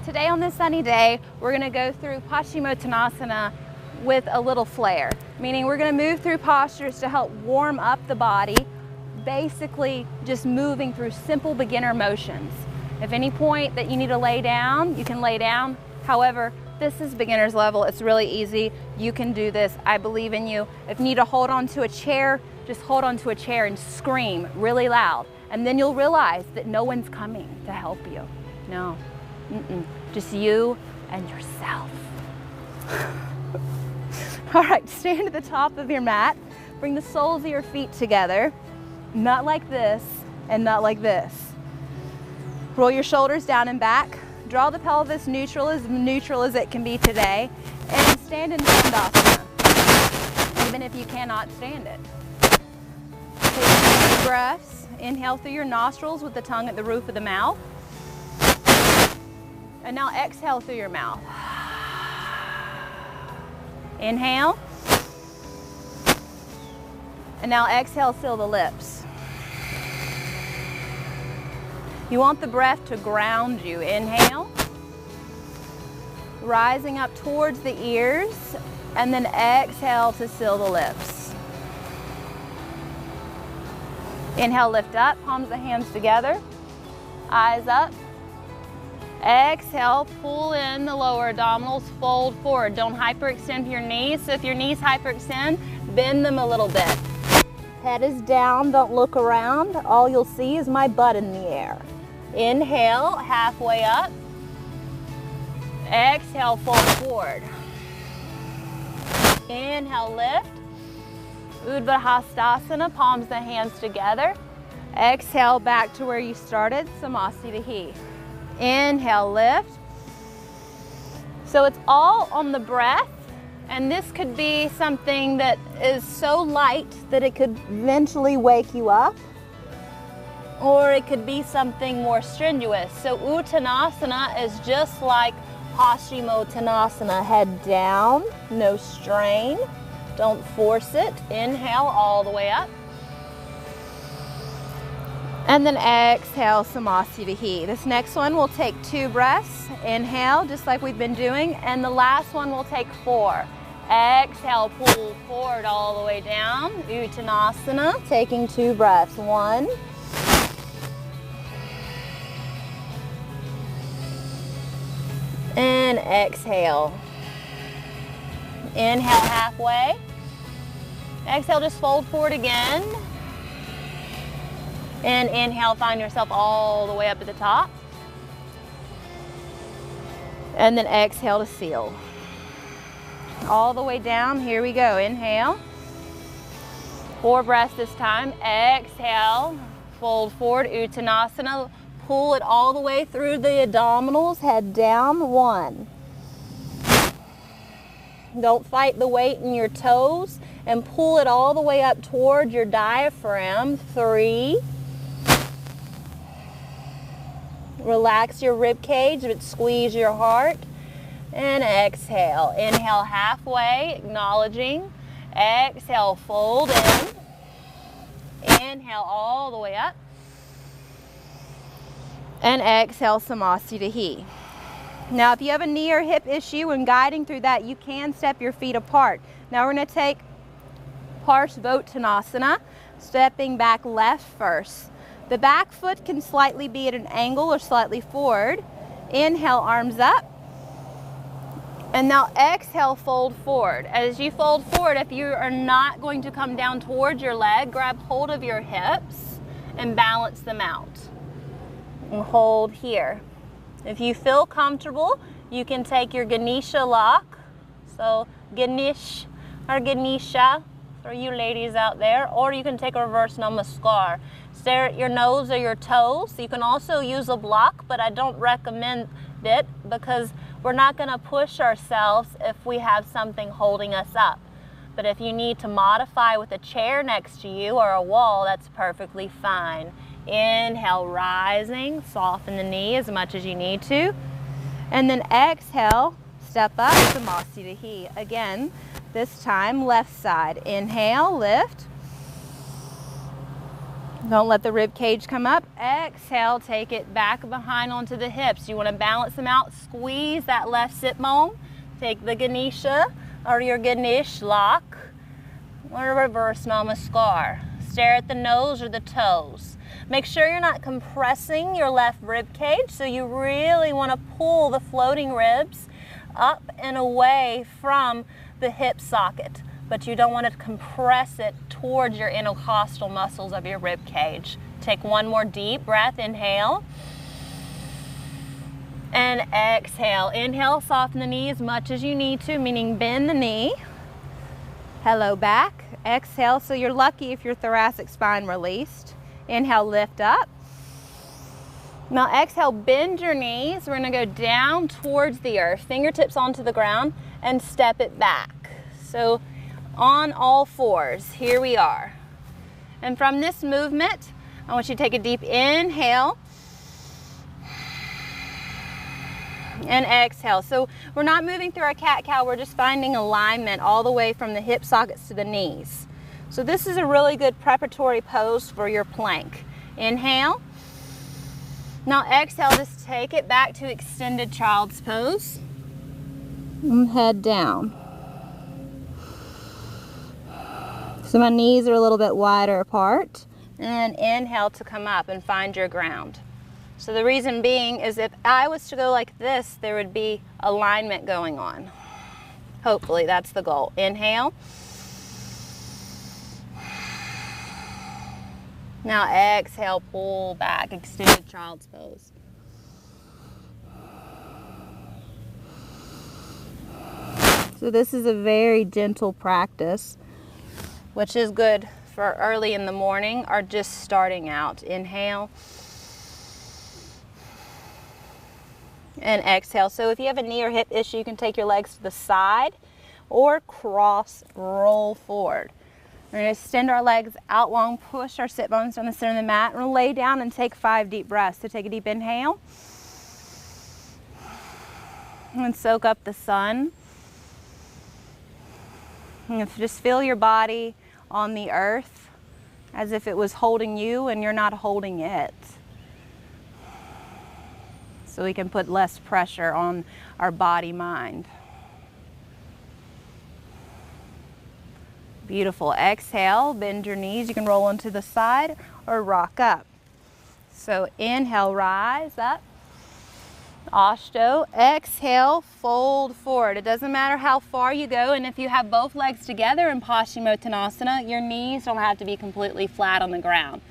Today on this sunny day, we're gonna go through Paschimottanasana with a little flair, meaning we're gonna move through postures to help warm up the body, basically just moving through simple beginner motions. If any point that you need to lay down, you can lay down. However, this is beginner's level. It's really easy. You can do this. I believe in you. If you need to hold on to a chair, just hold on to a chair and scream really loud. And then you'll realize that no one's coming to help you. No, just you and yourself. All right, stand at the top of your mat. Bring the soles of your feet together. Not like this and not like this. Roll your shoulders down and back. Draw the pelvis neutral as it can be today. And stand in Dandasana, even if you cannot stand it. Take deep breaths. Inhale through your nostrils with the tongue at the roof of the mouth. And now exhale through your mouth. Inhale. And now exhale, seal the lips. You want the breath to ground you. Inhale. Rising up towards the ears. And then exhale to seal the lips. Inhale, lift up, palms of the hands together. Eyes up. Exhale, pull in the lower abdominals, fold forward. Don't hyperextend your knees. So if your knees hyperextend, bend them a little bit. Head is down, don't look around. All you'll see is my butt in the air. Inhale, halfway up. Exhale, fold forward. Inhale, lift. Urdhva palms of the hands together. Exhale, back to where you started, Samasthiti. Inhale, lift. So it's all on the breath, and this could be something that is so light that it could eventually wake you up, or it could be something more strenuous. So Uttanasana is just like Paschimottanasana, head down, no strain, don't force it. Inhale all the way up. And then exhale, Samasthiti. This next one will take 2 breaths. Inhale, just like we've been doing. And the last one will take 4. Exhale, pull forward all the way down. Uttanasana, taking 2 breaths. 1. And exhale. Inhale halfway. Exhale, just fold forward again. And inhale, find yourself all the way up at the top. And then exhale to seal. All the way down, here we go. Inhale. 4 breaths this time. Exhale, fold forward, Uttanasana. Pull it all the way through the abdominals, head down. 1. Don't fight the weight in your toes and pull it all the way up toward your diaphragm. 3. Relax your rib cage, but squeeze your heart. And exhale. Inhale halfway, acknowledging. Exhale, fold in. Inhale all the way up. And exhale, Samasthiti. Now, if you have a knee or hip issue when guiding through that, you can step your feet apart. Now we're going to take Parsvottanasana, stepping back left first. The back foot can slightly be at an angle or slightly forward. Inhale, arms up. And now exhale, fold forward. As you fold forward, if you are not going to come down towards your leg, grab hold of your hips and balance them out. And hold here. If you feel comfortable, you can take your Ganesha lock. So Ganesh or Ganesha for you ladies out there, or you can take a reverse namaskar. Stare at your nose or your toes. You can also use a block, but I don't recommend it because we're not going to push ourselves if we have something holding us up. But if you need to modify with a chair next to you or a wall, that's perfectly fine. Inhale, rising, soften the knee as much as you need to. And then exhale, step up, Samasthiti. Again, this time left side. Inhale, lift. Don't let the rib cage come up. Exhale, take it back behind onto the hips. You want to balance them out. Squeeze that left sit bone. Take the Ganesha or your Ganesh lock or reverse Namaskar. Stare at the nose or the toes. Make sure you're not compressing your left rib cage, so you really want to pull the floating ribs up and away from the hip socket, but you don't want to compress it towards your intercostal muscles of your rib cage. Take one more deep breath, inhale, and exhale. Inhale, soften the knee as much as you need to, meaning bend the knee. Hello, back. Exhale, so you're lucky if your thoracic spine released. Inhale, lift up. Now exhale, bend your knees. We're gonna go down towards the earth, fingertips onto the ground, and step it back. So on all fours, here we are. And from this movement, I want you to take a deep inhale and exhale. So we're not moving through our cat-cow, we're just finding alignment all the way from the hip sockets to the knees. So this is a really good preparatory pose for your plank. Inhale. Now exhale, just take it back to extended child's pose. And head down. So my knees are a little bit wider apart. And inhale to come up and find your ground. So the reason being is if I was to go like this, there would be alignment going on. Hopefully that's the goal. Inhale. Now exhale, pull back, extended child's pose. So this is a very gentle practice, which is good for early in the morning or just starting out. Inhale and exhale. So if you have a knee or hip issue, you can take your legs to the side or cross roll forward. We're going to extend our legs out long, push our sit bones down the center of the mat, and we'll lay down and take 5 deep breaths. So take a deep inhale and soak up the sun. And just feel your body on the earth as if it was holding you and you're not holding it. So we can put less pressure on our body-mind. Beautiful. Exhale, bend your knees. You can roll onto the side or rock up. So inhale, rise up. Ashto. Exhale, fold forward. It doesn't matter how far you go, and if you have both legs together in Paschimottanasana, your knees don't have to be completely flat on the ground.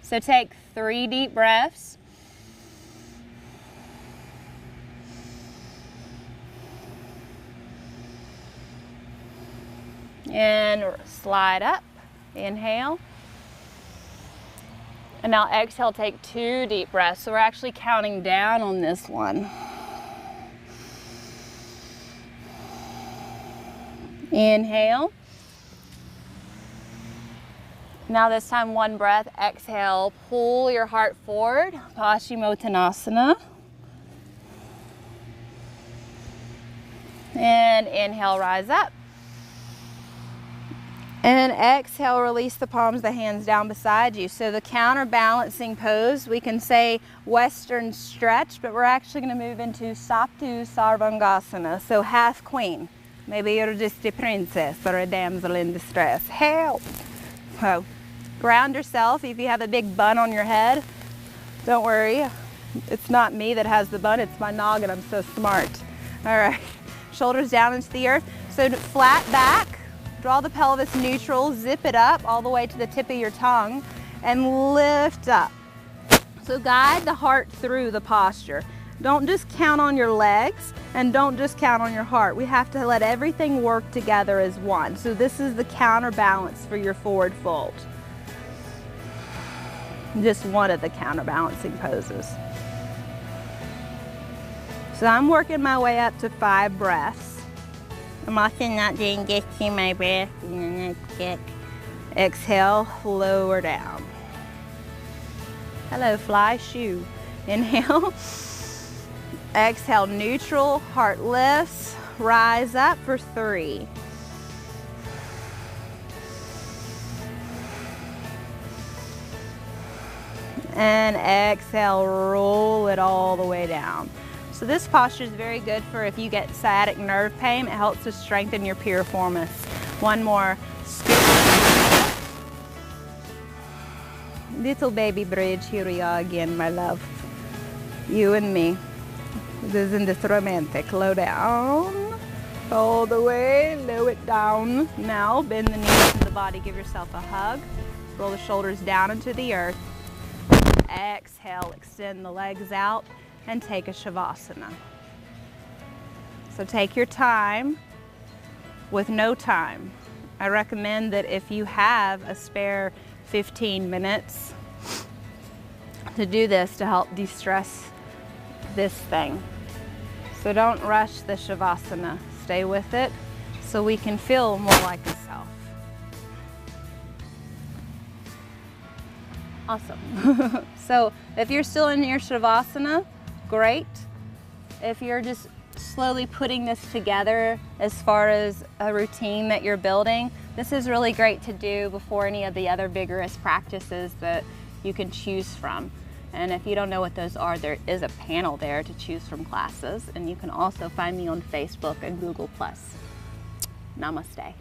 So take 3 deep breaths. And slide up, inhale. And now exhale, take 2 deep breaths. So we're actually counting down on this one. Inhale. Now this time 1 breath, exhale, pull your heart forward, Paschimottanasana. And inhale, rise up. And exhale, release the palms of the hands down beside you. So the counterbalancing pose, we can say Western stretch, but we're actually going to move into Saptu Sarvangasana, so half queen. Maybe you're just a princess or a damsel in distress. Help! So ground yourself. If you have a big bun on your head, don't worry. It's not me that has the bun, it's my noggin. I'm so smart. All right, shoulders down into the earth. So flat back. Draw the pelvis neutral, zip it up all the way to the tip of your tongue, and lift up. So guide the heart through the posture. Don't just count on your legs, and don't just count on your heart. We have to let everything work together as one. So this is the counterbalance for your forward fold. Just one of the counterbalancing poses. So I'm working my way up to 5 breaths. I'm also not doing getting my breath in the next kick. Exhale, lower down. Hello, fly shoe. Inhale. Exhale, neutral, heart lifts. Rise up for 3. And exhale, roll it all the way down. So this posture is very good for if you get sciatic nerve pain. It helps to strengthen your piriformis. One more. Little baby bridge, here we are again, my love. You and me. Isn't this romantic? Low down, all the way, low it down. Now bend the knees to the body, give yourself a hug. Roll the shoulders down into the earth. Exhale, extend the legs out and take a Shavasana. So take your time with no time. I recommend that if you have a spare 15 minutes to do this to help de-stress this thing. So don't rush the Shavasana. Stay with it so we can feel more like a self. Awesome. So if you're still in your Shavasana, great. If you're just slowly putting this together as far as a routine that you're building, this is really great to do before any of the other vigorous practices that you can choose from. And if you don't know what those are, there is a panel there to choose from classes. And you can also find me on Facebook and Google+. Namaste.